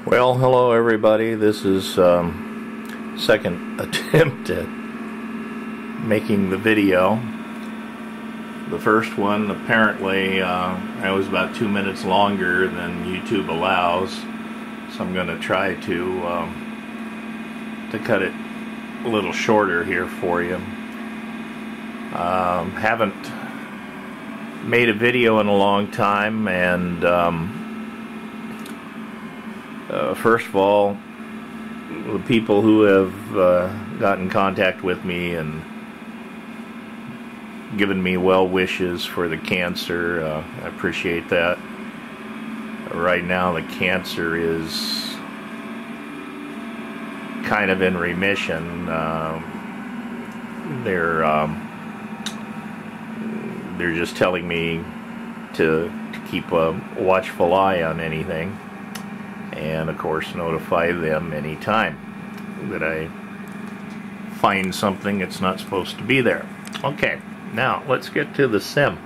Well, hello everybody. This is second attempt at making the video. The first one, apparently, I was about 2 minutes longer than YouTube allows, so I'm going to try to cut it a little shorter here for you. Haven't made a video in a long time, and first of all, the people who have gotten in contact with me and given me well wishes for the cancer, I appreciate that. Right now the cancer is kind of in remission. They're just telling me to keep a watchful eye on anything, and of course notify them anytime that I find something that's not supposed to be there. Okay, now let's get to the sim.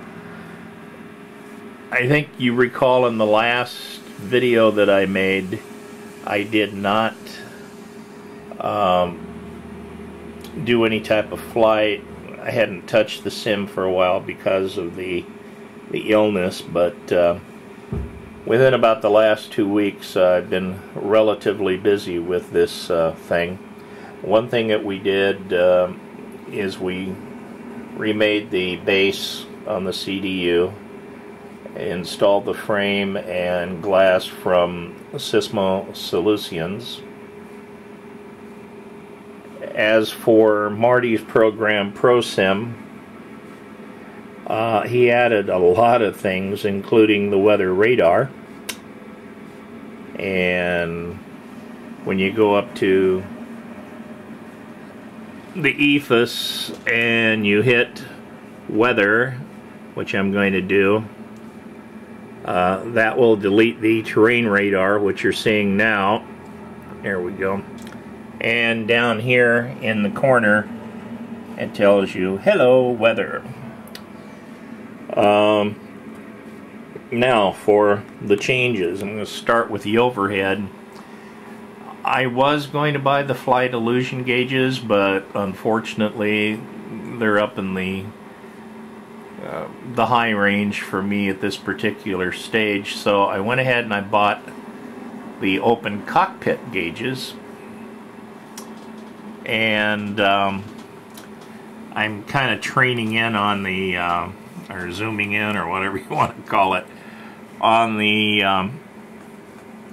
I think you recall in the last video that I made, I did not do any type of flight. I hadn't touched the sim for a while because of the illness, but within about the last 2 weeks, I've been relatively busy with this thing. One thing that we did is we remade the base on the CDU, installed the frame and glass from Sysmo Solutions. As for Marty's program ProSim, he added a lot of things, including the weather radar. And when you go up to the ethos and you hit weather, which I'm going to do, that will delete the terrain radar, which you're seeing now. There we go. And down here in the corner, it tells you, hello, weather. Now for the changes. I'm going to start with the overhead. I was going to buy the flight illusion gauges, but unfortunately they're up in the high range for me at this particular stage, so I went ahead and I bought the open cockpit gauges. And I'm kind of training in on the, or zooming in, or whatever you want to call it, on the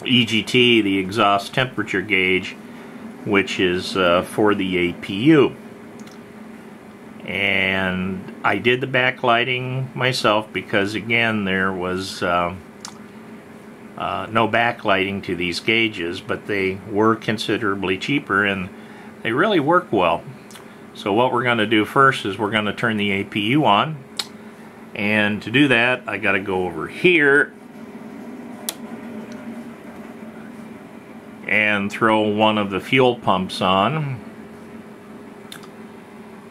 EGT, the exhaust temperature gauge, which is for the APU. And I did the backlighting myself because, again, there was no backlighting to these gauges, but they were considerably cheaper and they really work well. So what we're going to do first is we're going to turn the APU on, and to do that I got to go over here and throw one of the fuel pumps on,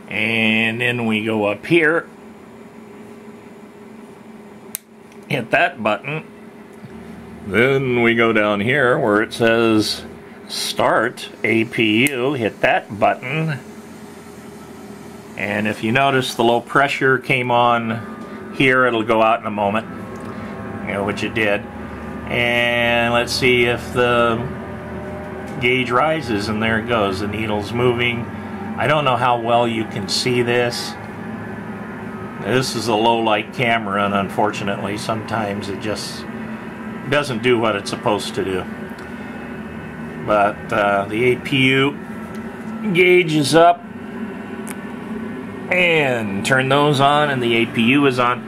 and then we go up here, hit that button, then we go down here where it says Start APU, hit that button, and if you notice the low pressure came on here, it'll go out in a moment, which it did. And let's see if the gauge rises, and there it goes, the needle's moving. I don't know how well you can see this. This is a low light camera, and unfortunately sometimes it just doesn't do what it's supposed to do. But the APU gauge is up, and turn those on, and the APU is on,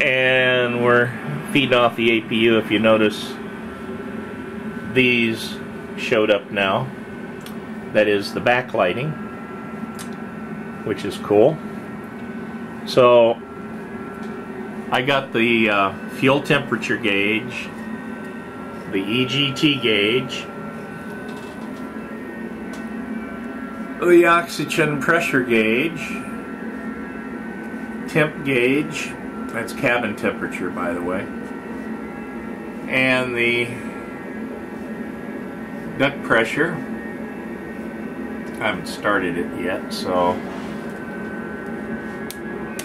and we're feeding off the APU. If you notice, these showed up now. That is the backlighting, which is cool. So I got the fuel temperature gauge, the EGT gauge, the oxygen pressure gauge, temp gauge, that's cabin temperature by the way, and the duct pressure. I haven't started it yet, so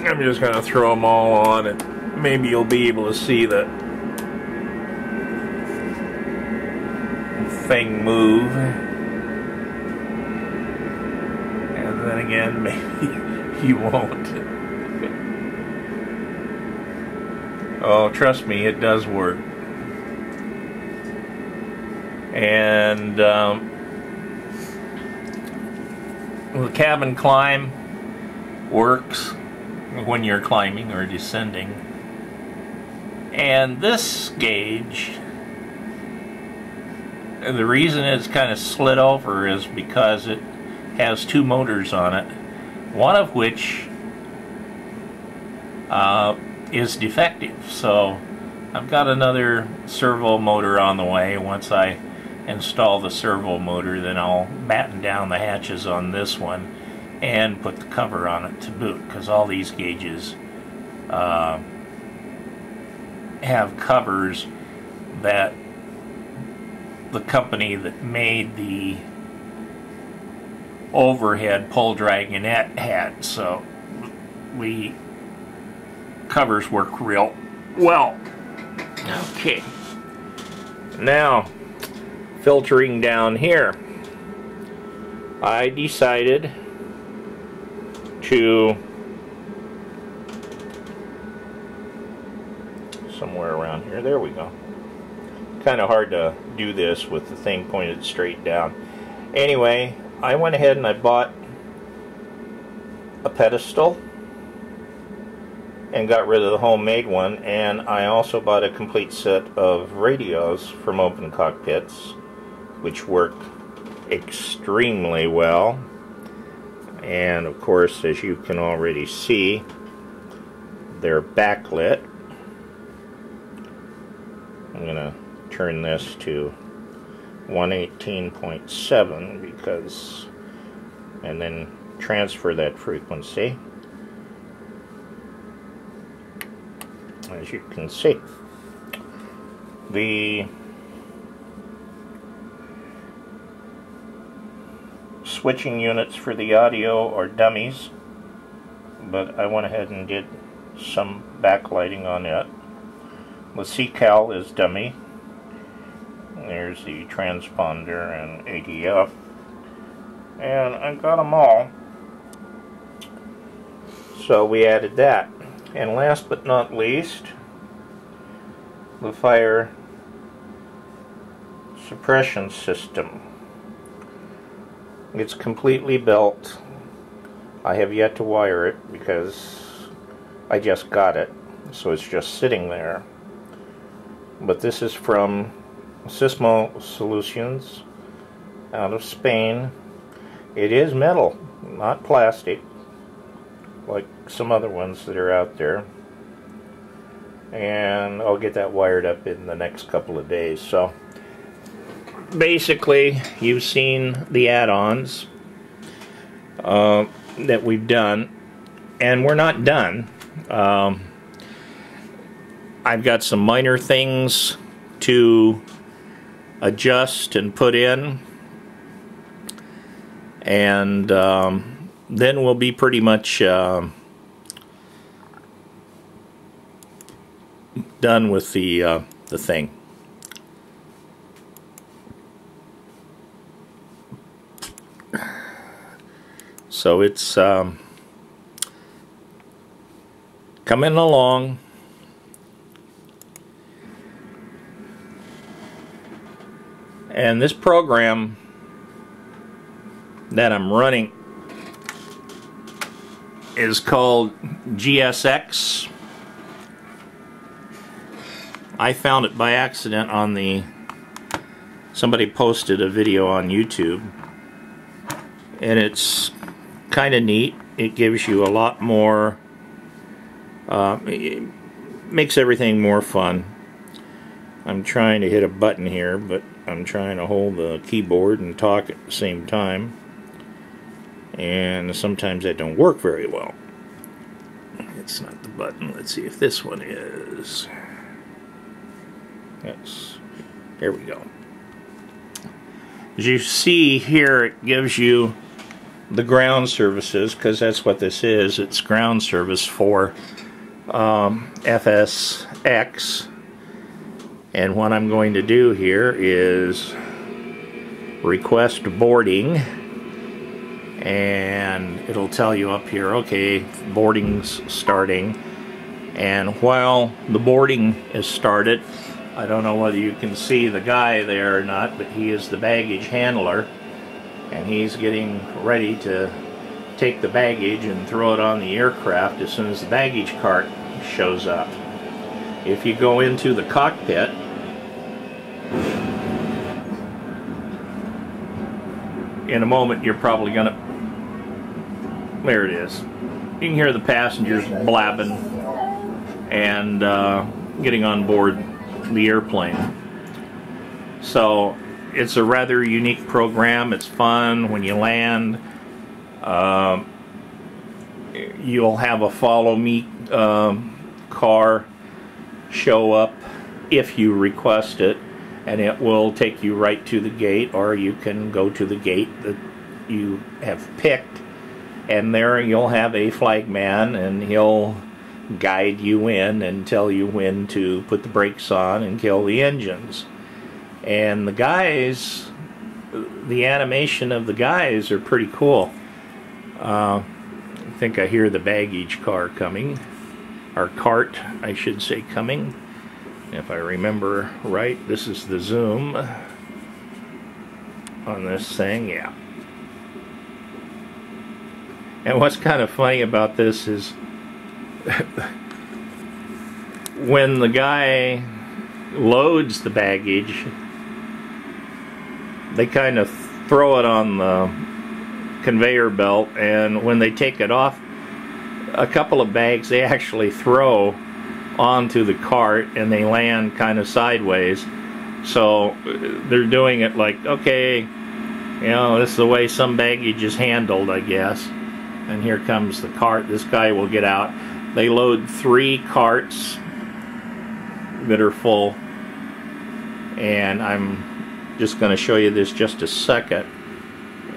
I'm just going to throw them all on, and maybe you'll be able to see the thing move. And then again, maybe you won't. Oh, trust me, it does work. And the cabin climb works when you're climbing or descending. And this gauge, the reason it's kind of slid over is because it has two motors on it, one of which is defective. So I've got another servo motor on the way. Once I install the servo motor, then I'll batten down the hatches on this one and put the cover on it to boot, because all these gauges have covers that the company that made the overhead pull dragonette had. So covers work real well. Okay, now filtering down here, I decided to, somewhere around here, there we go. Kind of hard to do this with the thing pointed straight down. Anyway, I went ahead and I bought a pedestal and got rid of the homemade one, and I also bought a complete set of radios from Open Cockpits, which work extremely well. And of course, as you can already see, they're backlit. I'm gonna turn this to 118.7 because, and then transfer that frequency. As you can see, the switching units for the audio are dummies, but I went ahead and did some backlighting on it. The C-Cal is dummy. There's the transponder and ADF, and I got them all, so we added that. And last but not least, the fire suppression system. It's completely built. I have yet to wire it because I just got it, so it's just sitting there. But this is from Sismo Solutions out of Spain. It is metal, not plastic, like some other ones that are out there. And I'll get that wired up in the next couple of days. So basically, you've seen the add-ons that we've done, and we're not done. I've got some minor things to adjust and put in, and then we'll be pretty much done with the thing. So it's coming along. And this program that I'm running is called GSX. I found it by accident on somebody posted a video on YouTube, and it's kind of neat. It gives you a lot more, it makes everything more fun. I'm trying to hit a button here, but I'm trying to hold the keyboard and talk at the same time, and sometimes that don't work very well. It's not the button. Let's see if this one is. Yes, there we go. As you see here, it gives you the ground services, because that's what this is. It's ground service for FSX. And what I'm going to do here is request boarding, and it'll tell you up here, okay, boarding's starting. And while the boarding is started, I don't know whether you can see the guy there or not, but he is the baggage handler, and he's getting ready to take the baggage and throw it on the aircraft as soon as the baggage cart shows up. If you go into the cockpit, in a moment you're probably gonna, there it is. You can hear the passengers blabbing and getting on board the airplane. So it's a rather unique program. It's fun. When you land, you'll have a follow me car show up if you request it, and it will take you right to the gate, or you can go to the gate that you have picked, and there you'll have a flagman, and he'll guide you in and tell you when to put the brakes on and kill the engines. And the guys, the animation of the guys are pretty cool. I think I hear the baggage car coming, or cart I should say, coming. If I remember right, this is the zoom on this thing, yeah. And what's kind of funny about this is when the guy loads the baggage, they kind of throw it on the conveyor belt, and when they take it off, a couple of bags they actually throw onto the cart, and they land kind of sideways. So they're doing it like, okay, you know, this is the way some baggage is handled, I guess. And here comes the cart. This guy will get out. They load 3 carts that are full, and I'm just going to show you this just a second,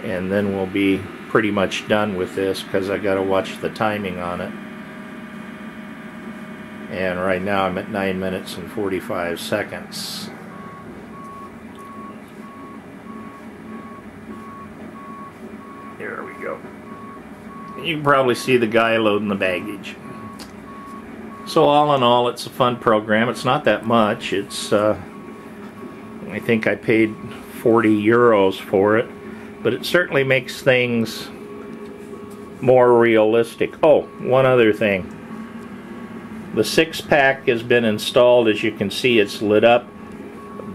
and then we'll be pretty much done with this, because I got to watch the timing on it. And right now I'm at 9 minutes and 45 seconds. There we go. You can probably see the guy loading the baggage. So all in all, it's a fun program. It's not that much. It's I think I paid 40 euros for it, but it certainly makes things more realistic. Oh, one other thing. The 6-pack has been installed. As you can see, it's lit up.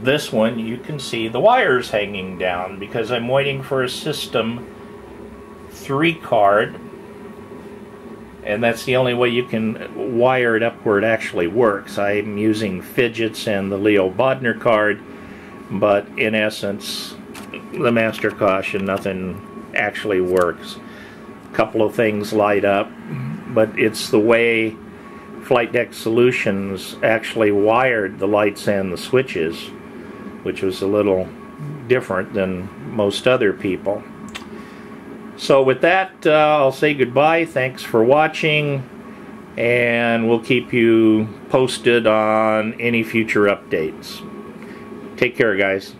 This one, you can see the wires hanging down, because I'm waiting for a System 3 card, and that's the only way you can wire it up where it actually works. I'm using Fidgets and the Leo Bodner card, but in essence, the master caution, nothing actually works. A couple of things light up, but it's the way Flight Deck Solutions actually wired the lights and the switches, which was a little different than most other people. So with that, I'll say goodbye. Thanks for watching, and we'll keep you posted on any future updates. Take care, guys.